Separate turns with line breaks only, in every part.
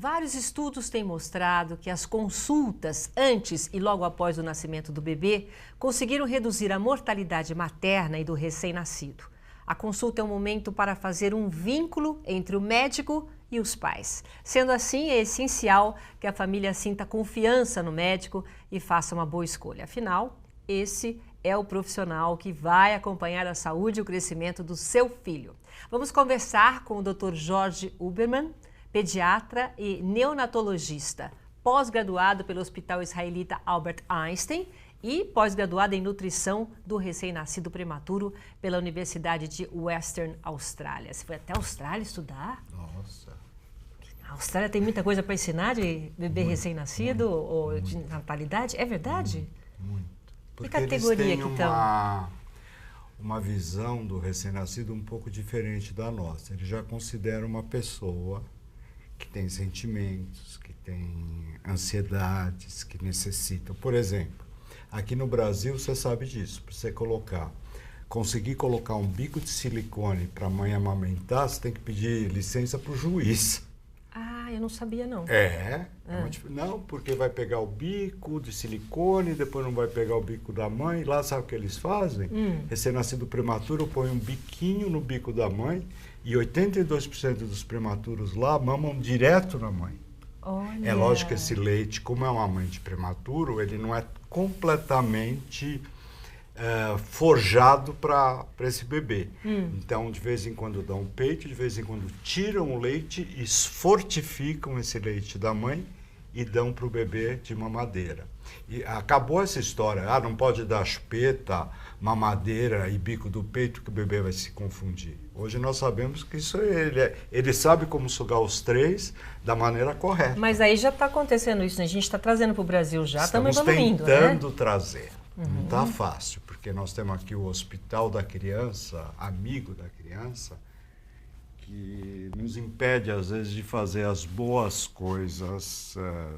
Vários estudos têm mostrado que as consultas antes e logo após o nascimento do bebê conseguiram reduzir a mortalidade materna e do recém-nascido. A consulta é um momento para fazer um vínculo entre o médico e os pais. Sendo assim, é essencial que a família sinta confiança no médico e faça uma boa escolha. Afinal, esse é o profissional que vai acompanhar a saúde e o crescimento do seu filho. Vamos conversar com o Dr. Jorge Huberman, pediatra e neonatologista, pós-graduado pelo Hospital Israelita Albert Einstein e pós-graduado em nutrição do recém-nascido prematuro pela Universidade de Western Austrália. Você foi até a Austrália estudar?
Nossa.
A Austrália tem muita coisa para ensinar de bebê recém-nascido ou de natalidade? É verdade?
Muito.
Que
Porque
categoria
eles
que
têm
estão?
uma visão do recém-nascido um pouco diferente da nossa. Eles já consideram uma pessoa que tem sentimentos, que tem ansiedades, que necessitam. Por exemplo, aqui no Brasil você sabe disso, para você conseguir colocar um bico de silicone para a mãe amamentar, você tem que pedir licença para o juiz.
Ah, eu não sabia não.
Não, porque vai pegar o bico de silicone, depois não vai pegar o bico da mãe. Lá sabe o que eles fazem? Recém-nascido prematuro põe um biquinho no bico da mãe e 82% dos prematuros lá mamam direto na mãe.
Olha.
É lógico que esse leite, como é uma mãe de prematuro, ele não é completamente forjado para esse bebê. Então, de vez em quando dão peito, de vez em quando tiram o leite e fortificam esse leite da mãe e dão para o bebê de mamadeira. E acabou essa história, não pode dar chupeta, mamadeira e bico do peito que o bebê vai se confundir. Hoje nós sabemos que isso ele sabe como sugar os três da maneira correta.
Mas aí já está acontecendo isso, né? A gente está trazendo para o Brasil já, estamos
Estamos
evoluindo,
tentando trazer. Não está fácil, porque nós temos aqui o Hospital da Criança, amigo da criança, que nos impede, às vezes, de fazer as boas coisas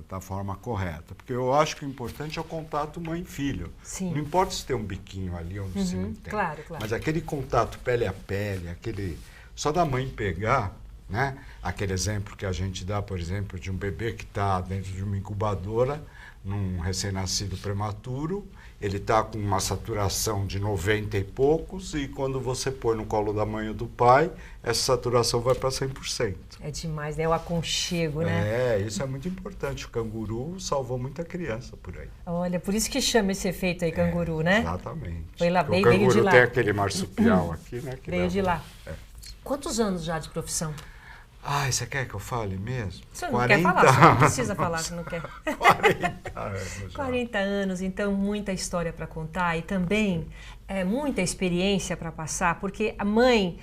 da forma correta. Porque eu acho que o importante é o contato mãe-filho.
Sim.
Não importa se tem um biquinho ali ou se não tem.
Claro.
Mas aquele contato pele a pele, só da mãe pegar, né? Aquele exemplo que a gente dá, por exemplo, de um bebê que está dentro de uma incubadora, num recém-nascido prematuro, ele está com uma saturação de 90 e poucos, e quando você põe no colo da mãe ou do pai, essa saturação vai para 100%.
É demais, né? O aconchego, né?
Isso é muito importante. O canguru salvou muita criança por aí.
Olha, por isso que chama esse efeito aí, canguru, né?
Exatamente.
Foi lá,
Porque
veio
o canguru
de lá.
tem aquele marsupial aqui, né? Que
Veio de lá.
É.
Quantos anos já de profissão?
Você quer que eu fale mesmo?
Você não quer falar, você não precisa falar se não quer.
40 anos já.
40 anos, então muita história para contar e também muita experiência para passar, porque a mãe,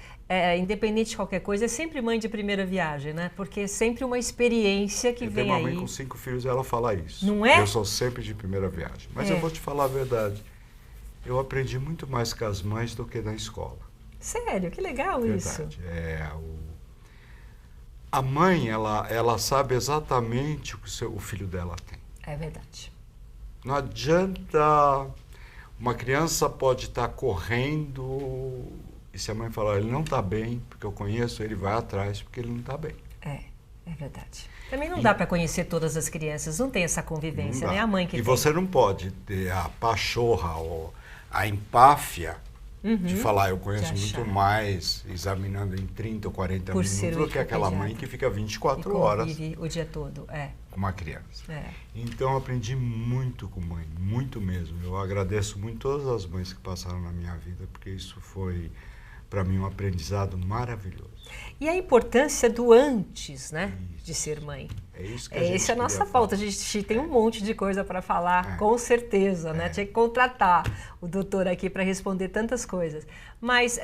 independente de qualquer coisa, é sempre mãe de primeira viagem, né? Porque é sempre uma experiência que vem aí.
Tem uma mãe com 5 filhos e ela fala isso.
Não é?
Eu sou sempre de primeira viagem. Mas eu vou te falar a verdade. Eu aprendi muito mais com as mães do que na escola.
Sério? Que legal isso.
A mãe, ela sabe exatamente o que o filho dela tem.
É verdade.
Não adianta, uma criança pode estar correndo e se a mãe falar, ele não está bem, porque eu conheço, ele vai atrás porque ele não está bem.
É verdade. Também não dá para conhecer todas as crianças, não tem essa convivência, né? A mãe que tem.
E você não pode ter a pachorra ou a empáfia de falar, eu conheço muito mais examinando em 30 ou 40 minutos do que aquela mãe que fica 24 horas
o dia todo,
com uma criança. Então eu aprendi muito com mãe, muito mesmo. Eu agradeço muito todas as mães que passaram na minha vida, porque isso foi, para mim, um aprendizado maravilhoso.
E a importância do antes, né, de ser mãe.
É isso que a gente
Essa é a nossa falta. A gente tem um monte de coisa para falar, com certeza, né? Tinha que contratar o doutor aqui para responder tantas coisas. Mas,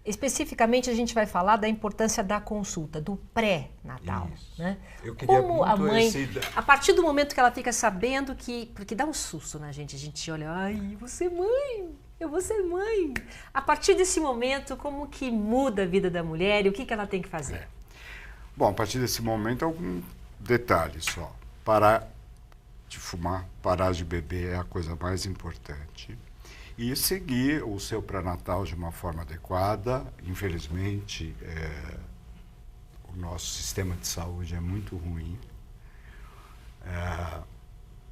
especificamente, a gente vai falar da importância da consulta, do pré-natal, né?
Eu queria
como a mãe,
a
partir do momento que ela fica sabendo que... Porque dá um susto na gente, a gente olha, ai, você mãe... Eu vou ser mãe. A partir desse momento, como que muda a vida da mulher e o que ela tem que fazer?
Bom, a partir desse momento, algum detalhe só. Parar de fumar, parar de beber é a coisa mais importante. E seguir o seu pré-natal de uma forma adequada. Infelizmente, o nosso sistema de saúde é muito ruim.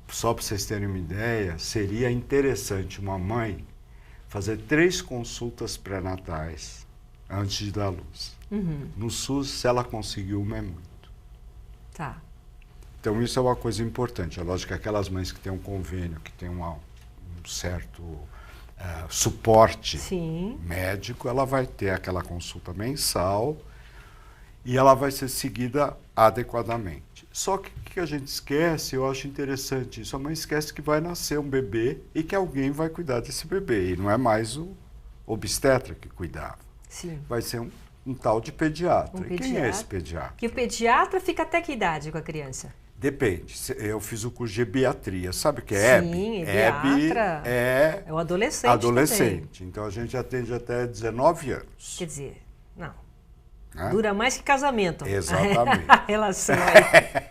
Só para vocês terem uma ideia, seria interessante uma mãe fazer 3 consultas pré-natais antes de dar luz. No SUS, se ela conseguir uma, é muito.
Tá.
Então, isso é uma coisa importante. É lógico que aquelas mães que têm um convênio, que têm um certo suporte médico, ela vai ter aquela consulta mensal e ela vai ser seguida adequadamente. Só que o que a gente esquece, eu acho interessante isso, a mãe esquece que vai nascer um bebê e que alguém vai cuidar desse bebê. E não é mais o obstetra que cuidava.
Sim.
Vai ser um tal de pediatra. E quem é esse pediatra?
Que o pediatra fica até que idade com a criança?
Depende. Eu fiz o curso de ebiatria. Sabe o que é EB?
Sim, ebiatra.
É
o adolescente.
Adolescente. Então a gente atende até 19 anos.
Quer dizer, não.
Né?
Dura mais que casamento.
Exatamente.
A relação aí.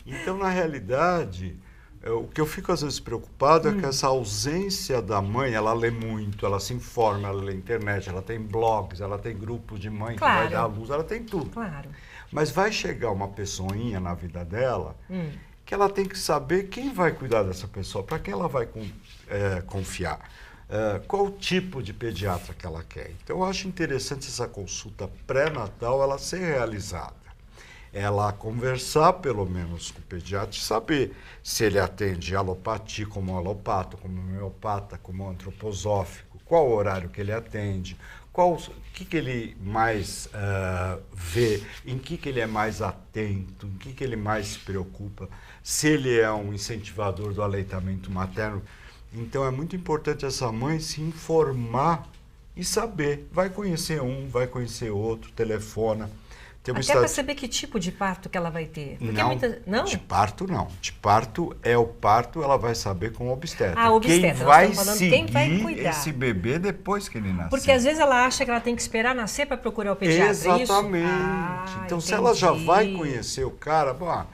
Então, na realidade, o que eu fico às vezes preocupado é que essa ausência da mãe, ela lê muito, ela se informa, ela lê internet, ela tem blogs, ela tem grupos de mãe que vai dar à luz, ela tem tudo.
Claro.
Mas vai chegar uma pessoinha na vida dela que ela tem que saber quem vai cuidar dessa pessoa, para quem ela vai confiar, qual o tipo de pediatra que ela quer. Então, eu acho interessante essa consulta pré-natal ela ser realizada. Ela conversar, pelo menos, com o pediatra e saber se ele atende alopatia como alopata, como homeopata, como antroposófico, qual o horário que ele atende, o que ele mais vê, em que ele é mais atento, em que ele mais se preocupa, se ele é um incentivador do aleitamento materno. Então, é muito importante essa mãe se informar e saber. Vai conhecer um, vai conhecer outro, telefona.
Até para saber que tipo de parto que ela vai ter.
Não, de parto não. De parto é o parto, ela vai saber com o obstetra.
Ah, o obstetra.
Quem vai seguir
quem vai cuidar.
Esse bebê depois que ele nascer.
Porque às vezes ela acha que ela tem que esperar nascer para procurar o pediatra.
Exatamente. Então,
entendi.
Se ela já vai conhecer o cara, bom,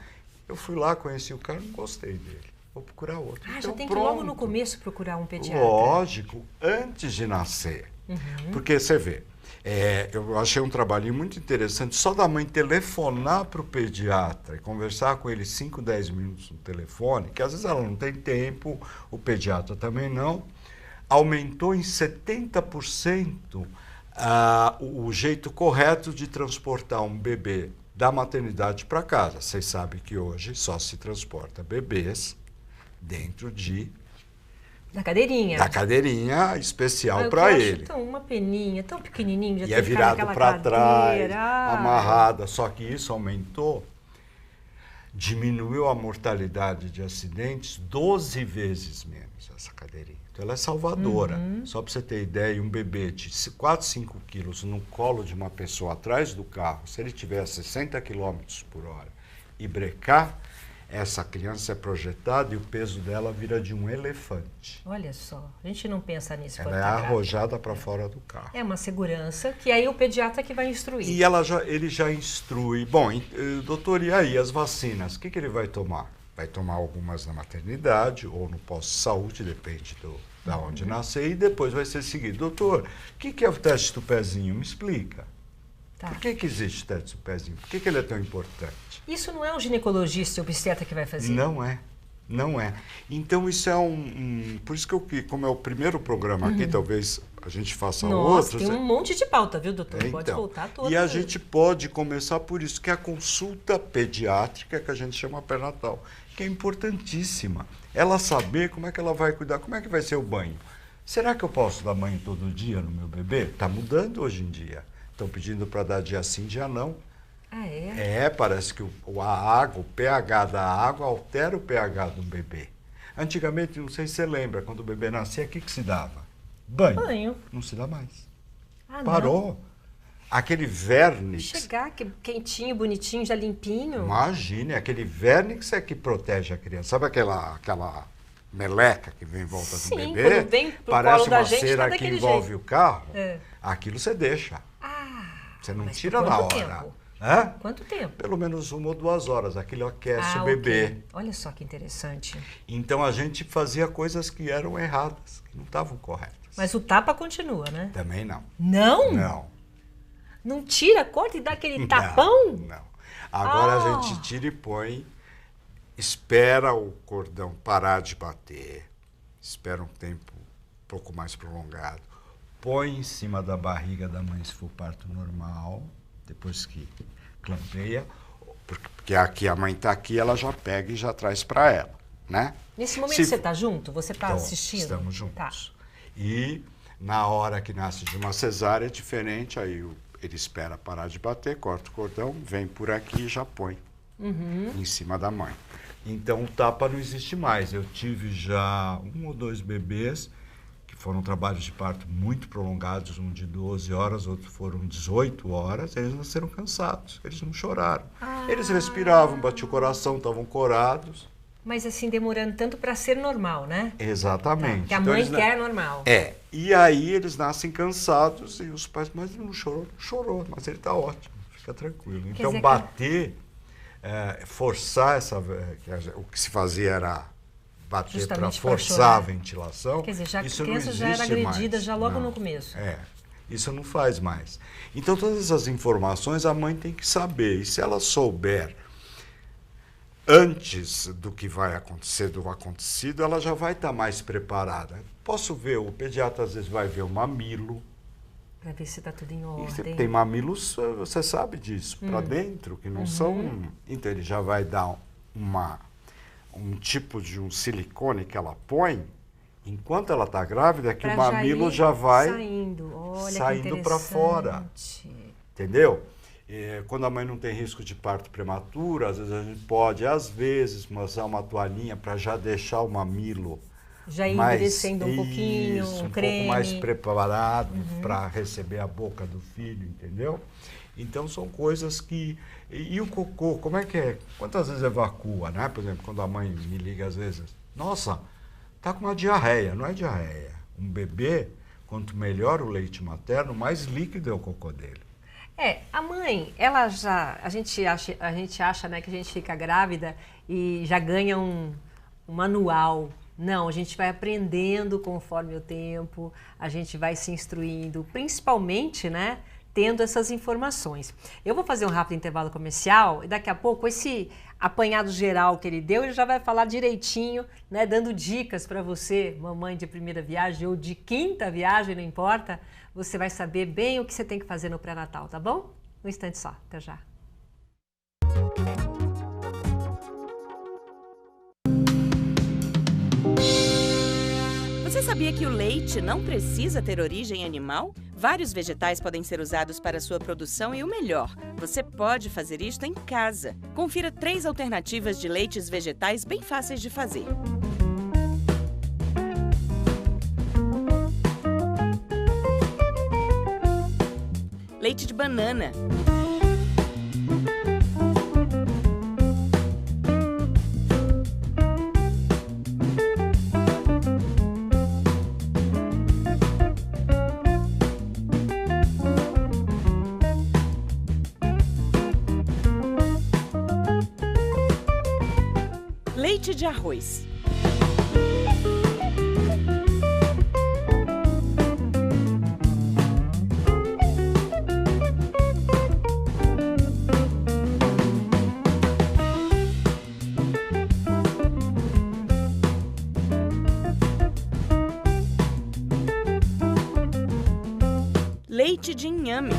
eu fui lá, conheci o cara, não gostei dele. Vou procurar outro.
Ah,
então,
já tem que logo no começo procurar um pediatra.
Lógico, antes de nascer. Porque você vê, eu achei um trabalhinho muito interessante, só da mãe telefonar para o pediatra e conversar com ele 5, 10 minutos no telefone, que às vezes ela não tem tempo, o pediatra também não, aumentou em 70% o jeito correto de transportar um bebê da maternidade para casa. Vocês sabem que hoje só se transporta bebês dentro
da cadeirinha
especial para ele.
Então, uma peninha tão pequenininho, já
e é virado para trás, amarrada. Só que isso aumentou, diminuiu a mortalidade de acidentes 12 vezes menos, essa cadeirinha. Então, ela é salvadora. Só para você ter ideia, um bebê de 4, 5 quilos no colo de uma pessoa atrás do carro, se ele tiver 60 km por hora e brecar, essa criança é projetada e o peso dela vira de um elefante.
Olha só, a gente não pensa nisso.
Ela é arrojada para fora do carro.
É uma segurança que aí o pediatra que vai instruir.
E ele já instrui. Bom, doutor, e aí as vacinas? O que ele vai tomar? Vai tomar algumas na maternidade ou no pós-saúde, depende da onde nascer, e depois vai ser seguido. Doutor, o que é o teste do pezinho? Me explica. Tá. Por que existe o teste do pezinho? Por que ele é tão importante?
Isso não é um ginecologista e obstetra que vai fazer?
Não é. Não é. Então, isso é por isso que como é o primeiro programa aqui, talvez a gente faça outros.
Tem um monte de pauta, viu, doutor? Pode voltar toda.
E a gente pode começar por isso, que é a consulta pediátrica, que a gente chama pré-natal, que é importantíssima. Ela saber como é que ela vai cuidar, como é que vai ser o banho. Será que eu posso dar banho todo dia no meu bebê? Está mudando hoje em dia. Estão pedindo para dar dia sim, dia não.
Ah, é?
Parece que a água, o pH da água altera o pH do bebê. Antigamente, não sei se você lembra, quando o bebê nascia, o que se dava? Banho. Não se dá mais. Parou. Não. Aquele vernix...
Chegar quentinho, bonitinho, já limpinho.
Imagine, aquele vernix é que protege a criança. Sabe aquela meleca que vem em volta do bebê?
Quando vem pro
parece
colo da
uma
gente,
cera
tá
que envolve o carro. Aquilo você deixa.
Você
não tira na hora.
Tempo?
Hã?
Quanto tempo?
Pelo menos 1 ou 2 horas. Aquilo aquece o bebê.
Okay. Olha só que interessante.
Então a gente fazia coisas que eram erradas, que não estavam corretas.
Mas o tapa continua, né?
Também não.
Não?
Não.
Não tira, corta e dá aquele tapão?
Não. Agora a gente tira e põe, espera o cordão parar de bater, espera um tempo um pouco mais prolongado, põe em cima da barriga da mãe se for parto normal, depois que clampeia, porque aqui a mãe está aqui, ela já pega e já traz para ela, né?
Nesse momento você está junto? Você está assistindo?
Estamos juntos.
Tá.
E na hora que nasce de uma cesárea é diferente, aí ele espera parar de bater, corta o cordão, vem por aqui e já põe em cima da mãe. Então o tapa não existe mais. Eu tive já 1 ou 2 bebês que foram trabalhos de parto muito prolongados, um de 12 horas, outro foram 18 horas, eles nasceram cansados, eles não choraram. Eles respiravam, batiam o coração, estavam corados.
Mas assim, demorando tanto para ser normal, né?
Exatamente.
Tá. Que a mãe quer normal.
E aí eles nascem cansados e os pais, mas ele não chorou, não chorou, mas ele está ótimo, fica tranquilo.
Quer
Então
dizer
bater, forçar o que se fazia era bater para forçar a ventilação.
Quer dizer, já
isso
a criança já era agredida
mais.
já logo
Não.
no começo.
Isso não faz mais. Então todas essas informações a mãe tem que saber, e se ela souber antes do que vai acontecer, do acontecido, ela já vai estar mais preparada. Posso ver, o pediatra às vezes vai ver o mamilo.
Para ver se está tudo em
E
ordem.
tem mamilos, você sabe disso, para dentro, que não são... Então ele já vai dar um tipo de um silicone que ela põe, enquanto ela está grávida, que o mamilo já vai saindo para fora. Entendeu? Quando a mãe não tem risco de parto prematuro, às vezes a gente pode, usar uma toalhinha para já deixar o mamilo
já ir endurecendo um pouquinho,
um
creme.
pouco mais preparado para receber a boca do filho, entendeu? Então são coisas que... E o cocô, como é que é? Quantas vezes evacua, né? Por exemplo, quando a mãe me liga às vezes, nossa, tá com uma diarreia. Não é diarreia. Um bebê, quanto melhor o leite materno, mais líquido é o cocô dele.
A mãe, ela já, a gente acha, né, que a gente fica grávida e já ganha um manual. Não, a gente vai aprendendo conforme o tempo, a gente vai se instruindo, principalmente, né, tendo essas informações. Eu vou fazer um rápido intervalo comercial e daqui a pouco esse apanhado geral que ele deu, ele já vai falar direitinho, né, dando dicas para você, mamãe de primeira viagem ou de 5ª viagem, não importa, você vai saber bem o que você tem que fazer no pré-natal, tá bom? Um instante só, até já.
Você sabia que o leite não precisa ter origem animal? Vários vegetais podem ser usados para sua produção e o melhor, você pode fazer isto em casa. Confira 3 alternativas de leites vegetais bem fáceis de fazer. Leite de banana. Leite de arroz. Leite de inhame.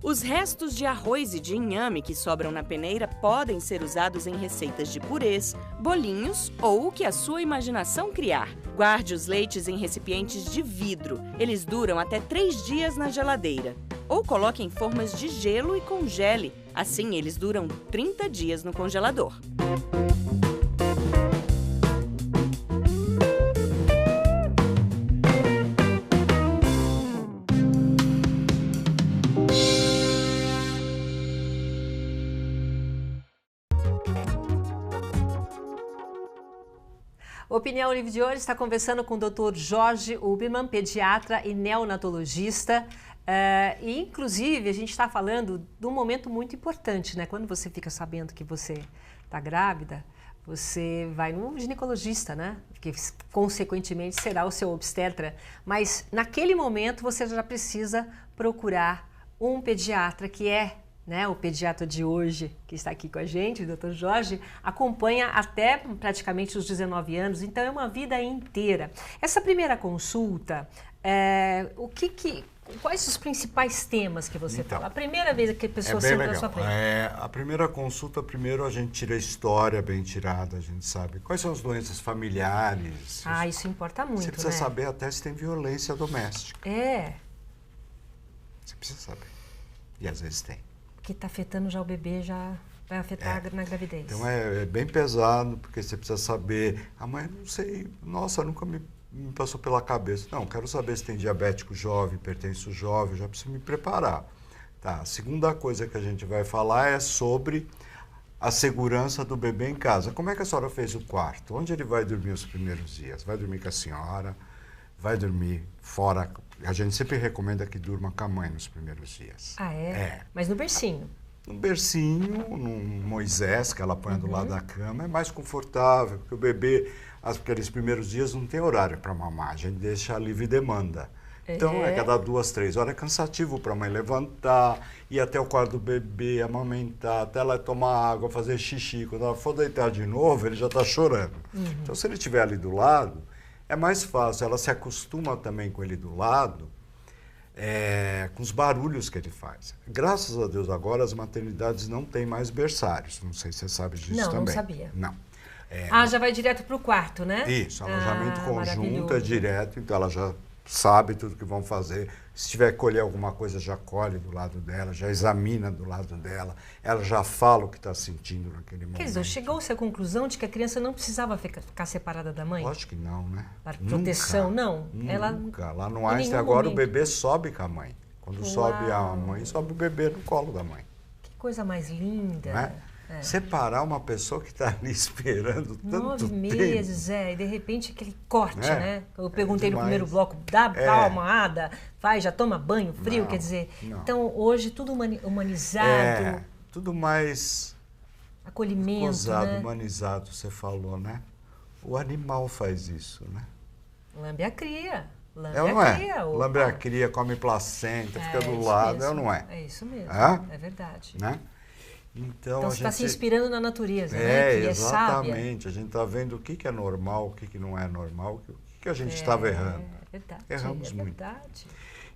Os restos de arroz e de inhame que sobram na peneira podem ser usados em receitas de purês, bolinhos ou o que a sua imaginação criar. Guarde os leites em recipientes de vidro. Eles duram até 3 dias na geladeira. Ou coloque em formas de gelo e congele. Assim, eles duram 30 dias no congelador.
O Opinião Livre de hoje está conversando com o Dr. Jorge Ubermann, pediatra e neonatologista. E, inclusive, a gente está falando de um momento muito importante, né? Quando você fica sabendo que você está grávida, você vai no ginecologista, né? Que, consequentemente, será o seu obstetra. Mas, naquele momento, você já precisa procurar um pediatra que é, né, o pediatra de hoje, que está aqui com a gente, o Dr. Jorge, acompanha até praticamente os 19 anos, então é uma vida inteira. Essa primeira consulta, quais os principais temas que você fala? A primeira vez que a pessoa senta na sua frente.
A primeira consulta, primeiro a gente tira a história bem tirada, a gente sabe quais são as doenças familiares.
Isso importa muito,
Você precisa saber até se tem violência doméstica. Você precisa saber. E às vezes tem.
Que está afetando já o bebê, já vai afetar na gravidez.
Então é bem pesado, porque você precisa saber. A mãe, não sei, nossa, nunca me passou pela cabeça. Não, quero saber se tem diabético jovem, hipertenso jovem, já preciso me preparar. Tá, a segunda coisa que a gente vai falar é sobre a segurança do bebê em casa. Como é que a senhora fez o quarto? Onde ele vai dormir os primeiros dias? Vai dormir com a senhora? Vai dormir fora? A gente sempre recomenda que durma com a mãe nos primeiros dias.
Mas no bercinho?
No bercinho, num Moisés, que ela põe do lado da cama, é mais confortável, porque o bebê, aqueles primeiros dias, não tem horário para mamar, a gente deixa a livre demanda. Então, cada 2, 3 horas é cansativo para a mãe levantar, ir até o quarto do bebê, amamentar, até ela tomar água, fazer xixi. Quando ela for deitar de novo, ele já está chorando. Então, se ele estiver ali do lado, é mais fácil, ela se acostuma também com ele do lado, com os barulhos que ele faz. Graças a Deus, agora as maternidades não têm mais berçários. Não sei se você sabe disso também.
Não sabia.
Não.
Já vai direto para o quarto, né?
Isso, alojamento conjunto é direto, então ela já sabe tudo que vão fazer. Se tiver que colher alguma coisa, já colhe do lado dela, já examina do lado dela, ela já fala o que está sentindo naquele momento.
Quer dizer, chegou-se à conclusão de que a criança não precisava ficar separada da mãe?
Lógico que não, né?
Para proteção, não?
Nunca. Lá no Einstein, agora o bebê sobe com a mãe. Quando sobe a mãe, sobe o bebê no colo da mãe.
Que coisa mais linda.
Não é? Separar uma pessoa que está ali esperando tanto
9 meses,
tempo.
E de repente aquele corte, né? Eu perguntei no
demais.
primeiro bloco, dá palmada, já toma banho frio,
Não,
quer dizer.
não.
Então, hoje, tudo humanizado.
Tudo mais
acolhimento,
gozado,
né?
humanizado, você falou, né? O animal faz isso, né?
Lambe a cria.
Lambe a cria, come placenta, fica do lado,
mesmo.
Não é?
É isso mesmo, é verdade.
Né? Então
você está se inspirando na natureza, né? Que
exatamente.
É sábia.
A gente está vendo o que é normal, o que não é normal, o que a gente estava errando.
É verdade.
Erramos muito.
Verdade.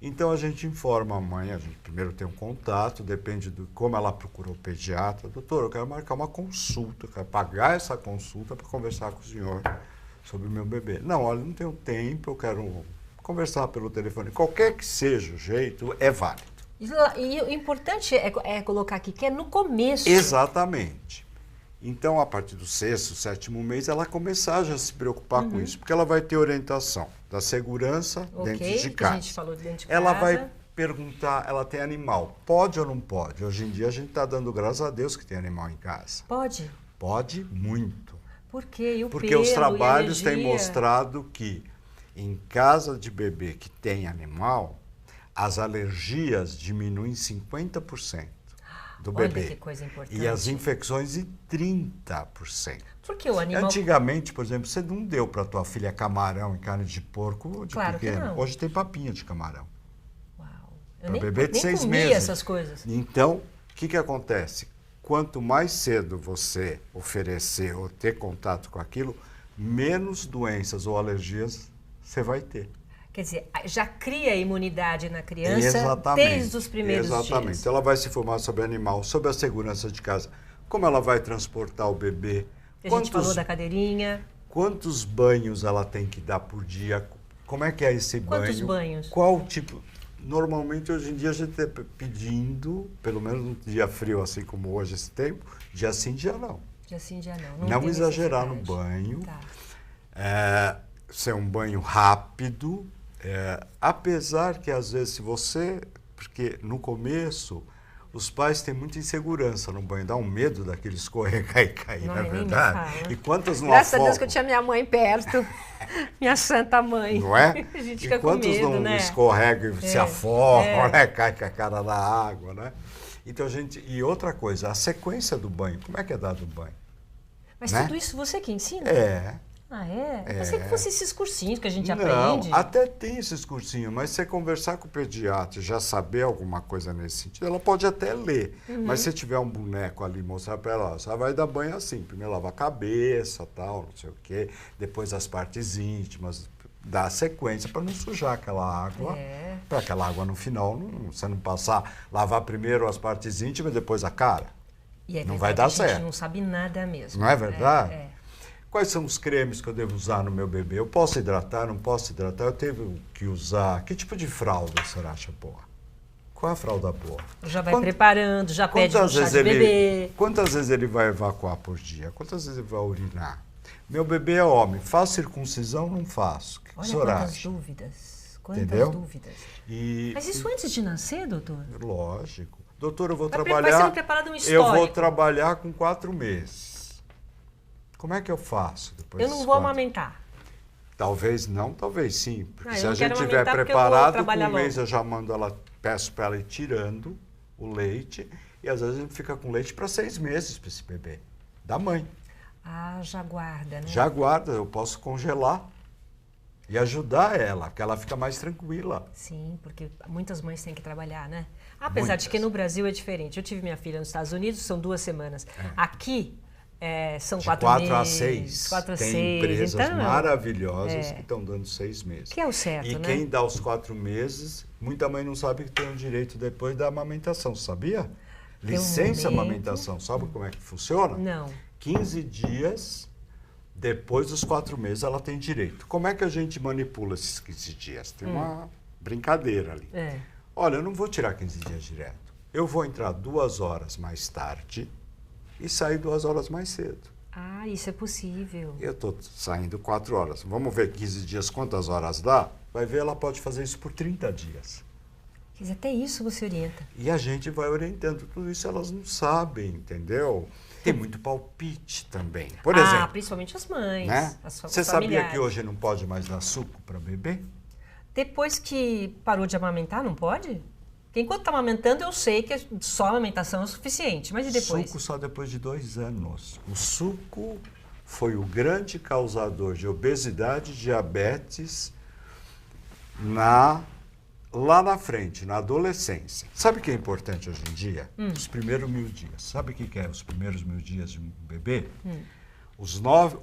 Então a gente informa a mãe, a gente primeiro tem um contato, depende de como ela procurou o pediatra. Doutor, eu quero marcar uma consulta, eu quero pagar essa consulta para conversar com o senhor sobre o meu bebê. Não, olha, não tenho tempo, eu quero conversar pelo telefone. Qualquer que seja o jeito, é válido.
E o importante é colocar aqui que é no começo.
Exatamente. Então, a partir do 6º, 7º mês, ela começar já a se preocupar com isso, porque ela vai ter orientação da segurança dentro de casa.
A gente falou dentro de
ela
casa.
vai perguntar, ela tem animal, pode ou não pode? Hoje em dia a gente está dando graças a Deus que tem animal em casa.
Pode?
Pode muito.
Por quê? E o
porque
pelo,
os trabalhos
e
têm mostrado que em casa de bebê que tem animal, as alergias diminuem 50% do bebê.
Olha que coisa importante.
E as infecções em 30%.
Porque o animal...
Antigamente, por exemplo, você não deu para tua filha camarão e carne de porco de
claro
pequeno.
Que não.
Hoje tem papinha de camarão.
Uau.
Para bebê de 6
comia
meses.
Essas coisas.
Então, o que acontece? Quanto mais cedo você oferecer ou ter contato com aquilo, menos doenças ou alergias você vai ter.
Quer dizer, já cria imunidade na criança desde os primeiros dias.
Exatamente. Ela vai se informar sobre animal, sobre a segurança de casa, como ela vai transportar o bebê.
A gente falou da cadeirinha.
Quantos banhos ela tem que dar por dia? Como é que é esse banho?
Quantos banhos?
Qual tipo? Normalmente, hoje em dia, a gente está pedindo, pelo menos num dia frio, assim como hoje esse tempo, dia sim, dia não.
Dia sim, dia não.
Não exagerar no banho.
Tá.
Ser um banho rápido. Apesar que, às vezes, se você... Porque no começo, Os pais têm muita insegurança no banho, dá um medo daquele escorregar e cair, não é verdade? E quantas não
Graças
afogam?
a Deus que eu tinha minha mãe perto, minha santa mãe.
Não é?
A gente fica
e
com
quantos
medo,
não
né?
escorregam e se afogam, né? Cai com a cara na água, né? Então, e outra coisa, a sequência do banho, como é que é dado o banho?
Mas
né?
tudo isso você que ensina?
É.
Ah, é? Eu pensei que fosse esses cursinhos que a gente aprende.
Não, até tem esses cursinhos, mas se você conversar com o pediatra e já saber alguma coisa nesse sentido, ela pode até ler. Mas se tiver um boneco ali, mostrar para ela, ó, você vai dar banho assim, primeiro lava a cabeça, tal, não sei o quê, depois as partes íntimas, dá sequência para não sujar aquela água, para aquela água no final, você não passar, lavar primeiro as partes íntimas e depois a cara.
E
não vai dar certo.
A gente não sabe nada mesmo.
Não é verdade? Quais são os cremes que eu devo usar no meu bebê? Eu posso hidratar, não posso hidratar? Eu tenho que usar... Que tipo de fralda você acha boa? Qual é a fralda boa?
Já vai preparando, já pede um chá de bebê.
Quantas vezes ele vai evacuar por dia? Quantas vezes ele vai urinar? Meu bebê é homem. Faço circuncisão ou não faço? O que
Olha quantas dúvidas. Quantas dúvidas. Mas isso antes de nascer, doutor?
Lógico. Doutor, eu vou trabalhar...
Vai sendo preparado um histórico.
Eu vou trabalhar com 4 meses. Como é que eu faço depois?
Eu não vou amamentar.
Talvez não, talvez sim. Porque se
eu
a
não
gente
quero
estiver
amamentar
preparado, com um
logo.
mês eu já mando ela, peço para ela ir tirando o leite. E às vezes a gente fica com leite para 6 meses para esse bebê. Da mãe.
Ah, já guarda, né?
Já guarda, eu posso congelar. E ajudar ela, porque ela fica mais tranquila.
Sim, porque muitas mães têm que trabalhar, né? Apesar de que no Brasil é diferente. Eu tive minha filha nos Estados Unidos, são 2 semanas. Aqui... são 4 meses.
4 a 6.
4 a 6.
Tem empresas
então,
maravilhosas que estão dando 6 meses.
Que é o certo,
e
né?
quem dá os 4 meses, muita mãe não sabe que tem o direito depois da amamentação, sabia? Licença amamentação, sabe como é que funciona?
Não.
15 dias depois dos 4 meses ela tem direito. Como é que a gente manipula esses 15 dias? Tem uma brincadeira ali. Olha, eu não vou tirar 15 dias direto. Eu vou entrar 2 horas mais tarde e sair 2 horas mais cedo.
Ah, isso é possível.
Eu estou saindo 4 horas. Vamos ver 15 dias quantas horas dá? Vai ver, ela pode fazer isso por 30 dias.
Quer dizer, até isso você orienta.
E a gente vai orientando. Tudo isso elas não sabem, entendeu? Tem muito palpite também. Por exemplo,
principalmente as mães.
Né?
Você
sabia que hoje não pode mais dar suco para bebê?
Depois que parou de amamentar, não pode? Porque enquanto está amamentando, eu sei que só a amamentação é o suficiente. Mas e depois?
Suco só depois de 2 anos. O suco foi o grande causador de obesidade e diabetes lá na frente, na adolescência. Sabe o que é importante hoje em dia? Os primeiros 1000 dias. Sabe o que é os primeiros 1000 dias de um bebê?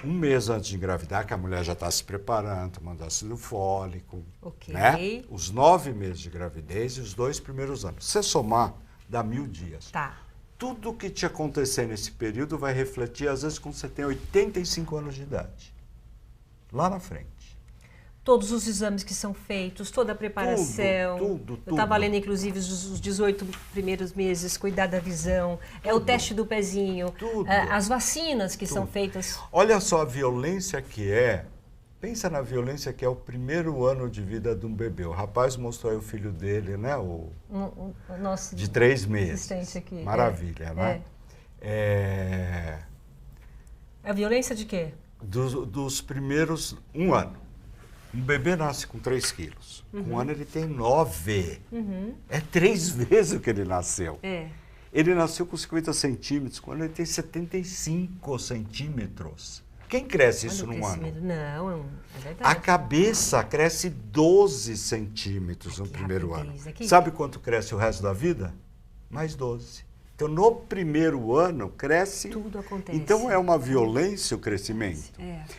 Um mês antes de engravidar, que a mulher já está se preparando, tomando ácido fólico. Né? Os 9 meses de gravidez e os 2 primeiros anos. Se você somar, dá 1000 dias.
Tá.
Tudo que te acontecer nesse período vai refletir, às vezes, quando você tem 85 anos de idade. Lá na frente.
Todos os exames que são feitos, toda a preparação.
Tudo.
Eu estava lendo, inclusive, os 18 primeiros meses, cuidar da visão, o teste do pezinho, as vacinas que são feitas.
Olha só a violência que é. Pensa na violência que é o primeiro ano de vida de um bebê. O rapaz mostrou aí o filho dele, né? O
nosso
de 3 meses.
Aqui.
Maravilha, né?
A violência de quê?
Dos primeiros 1 ano. Um bebê nasce com 3 quilos. Com 1 ano ele tem 9. É 3 vezes o que ele nasceu. Ele nasceu com 50 centímetros, quando ele tem 75 centímetros. Quem cresce isso num ano?
Não, é verdade.
A cabeça cresce 12 centímetros no primeiro ano. Sabe quanto cresce o resto da vida? Mais 12. Então, no primeiro ano, cresce...
Tudo acontece.
Então, é uma violência o crescimento.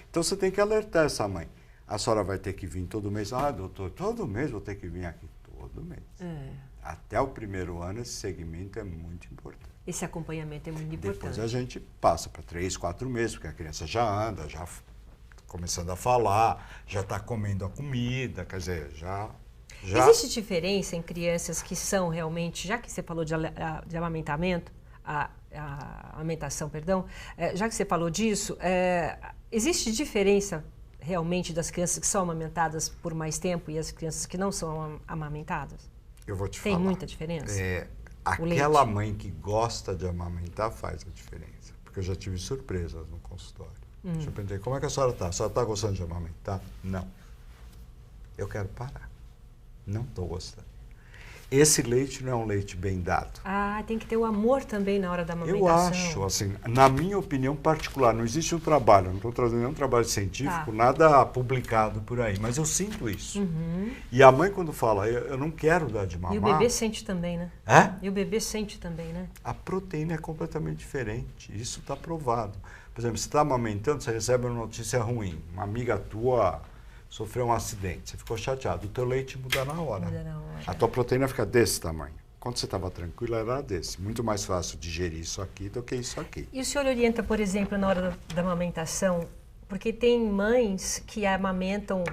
Então, você tem que alertar essa mãe. A senhora vai ter que vir todo mês. Ah, doutor, todo mês vou ter que vir aqui. Todo mês. Até o primeiro ano, esse segmento é muito importante.
Esse acompanhamento é muito importante.
Depois a gente passa para 3, 4 meses, porque a criança já anda, já começando a falar, já está comendo a comida, quer dizer, já...
Existe diferença em crianças que são realmente, já que você falou de amamentamento, amamentação, perdão, já que você falou disso, existe diferença realmente das crianças que são amamentadas por mais tempo e as crianças que não são amamentadas?
Eu vou te falar.
Tem muita diferença?
Aquela mãe que gosta de amamentar faz a diferença. Porque eu já tive surpresas no consultório. Eu perguntei, como é que a senhora está? A senhora está gostando de amamentar? Não. Eu quero parar. Não estou gostando. Esse leite não é um leite bem dado.
Ah, tem que ter o amor também na hora da amamentação.
Eu acho, assim, na minha opinião particular, não existe um trabalho, não estou trazendo nenhum trabalho científico, nada publicado por aí, mas eu sinto isso. E a mãe quando fala, eu não quero dar de mamar...
E o bebê sente também, né?
É?
E o bebê sente também, né?
A proteína é completamente diferente, isso está provado. Por exemplo, você está amamentando, você recebe uma notícia ruim, uma amiga tua sofreu um acidente, você ficou chateado, o teu leite muda na hora.
Muda na hora.
A tua proteína fica desse tamanho. Quando você estava tranquila, era desse. Muito mais fácil digerir isso aqui do que isso aqui.
E o senhor orienta, por exemplo, na hora da amamentação, porque tem mães que amamentam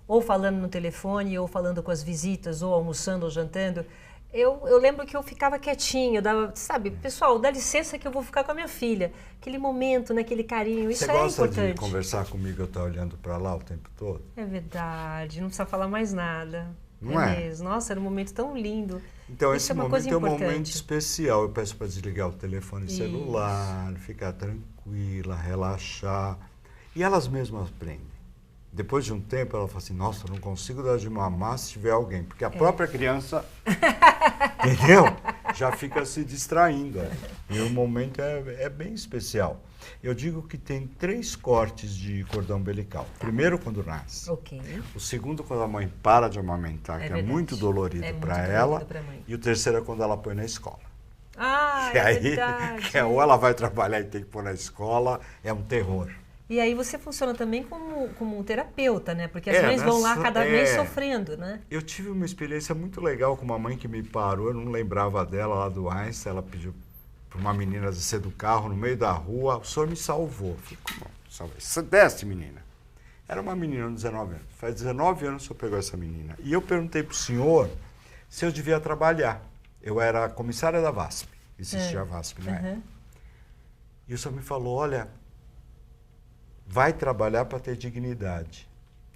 ou falando no telefone, ou falando com as visitas, ou almoçando, ou jantando. Eu lembro que eu ficava quietinha, eu dava, sabe, pessoal, dá licença que eu vou ficar com a minha filha. Aquele momento, né, aquele carinho, isso é importante.
Você gosta de conversar comigo, eu estar olhando para lá o tempo todo?
É verdade, não precisa falar mais nada.
Não é?
Mesmo. Nossa, era um momento tão lindo.
Então,
isso
esse
é uma
momento
coisa
é um
importante.
momento especial. Eu peço para desligar o telefone celular, ficar tranquila, relaxar. E elas mesmas aprendem. Depois de um tempo, ela fala assim, nossa, eu não consigo dar de mamar se tiver alguém. Porque a própria criança, entendeu? Já fica se distraindo. E o momento é bem especial. Eu digo que tem 3 cortes de cordão umbilical. Primeiro, quando nasce.
Ok.
O segundo, quando a mãe para de amamentar, que é muito dolorido para ela. E o terceiro é quando ela põe na escola.
Ah, verdade.
Que ou ela vai trabalhar e tem que pôr na escola, é um terror.
E aí você funciona também como um terapeuta, né? Porque as mães vão lá cada mês sofrendo, né?
Eu tive uma experiência muito legal com uma mãe que me parou, eu não lembrava dela, lá do Einstein, ela pediu para uma menina descer do carro no meio da rua, o senhor me salvou. Fico, não, salvei. Você desce, menina. Era uma menina de 19 anos. Faz 19 anos que o senhor pegou essa menina. E eu perguntei para o senhor se eu devia trabalhar. Eu era comissária da VASP, existia a VASP, não é? E o senhor me falou, olha, vai trabalhar para ter dignidade.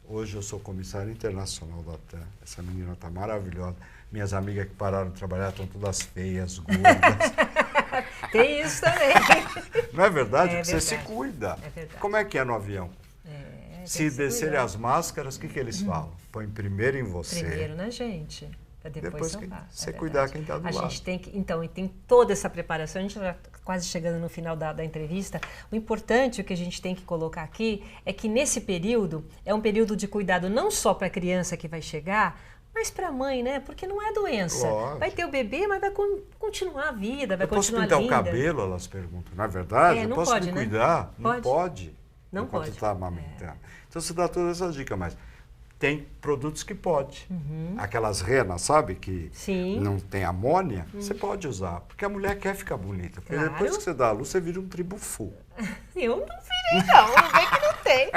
Hoje eu sou comissário internacional da TAM. Essa menina está maravilhosa. Minhas amigas que pararam de trabalhar estão todas feias, gordas.
Tem isso também.
Não é verdade?
É
Porque
verdade.
você se cuida.
É verdade.
Como é que é no avião? Se descerem as máscaras, o que eles falam? Põe primeiro em você.
Primeiro na gente, para depois salvar.
Você cuidar quem está do lado.
A gente tem que, então, e tem toda essa preparação, a gente já quase chegando no final da entrevista. O importante, o que a gente tem que colocar aqui, é que nesse período, é um período de cuidado não só para a criança que vai chegar, mas para a mãe, né? Porque não é doença.
Lógico.
Vai ter o bebê, mas vai continuar a vida, vai
eu posso
continuar
pintar
linda.
o cabelo, elas perguntam. Não é verdade?
É,
eu
não
posso
pode,
me
né?
cuidar? Não
Pode.
pode.
Não
enquanto
pode.
está amamentando. Então você dá todas essas dicas, mas tem produtos que pode. Aquelas renas, sabe, que
Sim.
não tem amônia, você pode usar. Porque a mulher quer ficar bonita. Porque
Claro.
depois que você dá a luz, você vira um tribufu.
Eu não virei, não. Não vem que não tem.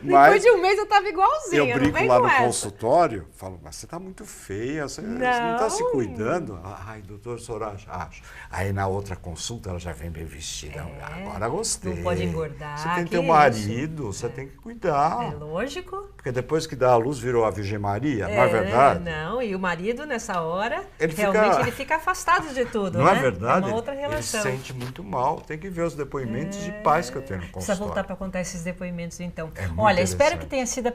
Mas
Depois de um mês eu tava igualzinha.
eu
não
brinco
vem
lá
com
no
essa.
consultório, falo, mas você está muito feia, você não está se
Não.
cuidando. Ai, doutor Soraya, acho. Aí na outra consulta ela já vem bem vestida. Agora gostei.
Não pode engordar,
Você tem
que
teu
isso?
marido, você tem que cuidar.
É lógico.
Porque depois que dá a luz virou a Virgem Maria, não é verdade?
Não, e o marido nessa hora,
Ele
realmente
fica-
ele fica afastado de tudo,
Não
né?
é verdade?
É uma outra relação.
Ele se sente muito mal. Tem que ver os depoimentos de pais que eu tenho no
Precisa
consultório.
voltar para contar esses depoimentos, então.
É muito
Olha, espero
interessante.
que tenha sido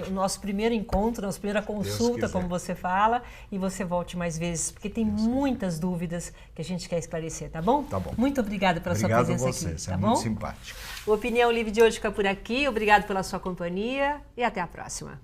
o nosso primeiro encontro, nossa primeira consulta,
quiser.
como você fala, e você volte mais vezes, porque tem muitas dúvidas que a gente quer esclarecer, tá bom?
Tá bom.
Muito obrigada pela
Obrigado a
sua presença
você,
aqui,
você
tá
é
bom?
muito simpático.
O Opinião Livre de hoje fica por aqui. Obrigado pela sua companhia e até a próxima.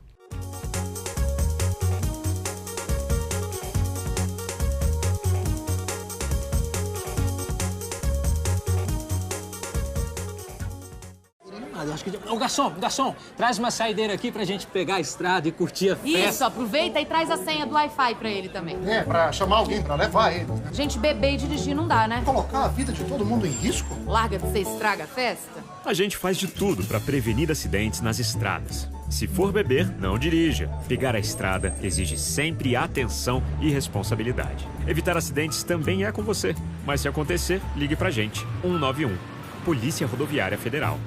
Eu acho que... Ô, garçom, traz uma saideira aqui pra gente pegar a estrada e curtir a festa.
Isso, aproveita e traz a senha do Wi-Fi pra ele também.
É, pra chamar alguém pra levar eles, né?
Gente, beber e dirigir não dá, né?
Colocar a vida de todo mundo em risco?
Larga de ser estraga a festa.
A gente faz de tudo para prevenir acidentes nas estradas. Se for beber, não dirija. Pegar a estrada exige sempre atenção e responsabilidade. Evitar acidentes também é com você. Mas se acontecer, ligue pra gente. 191. Polícia Rodoviária Federal.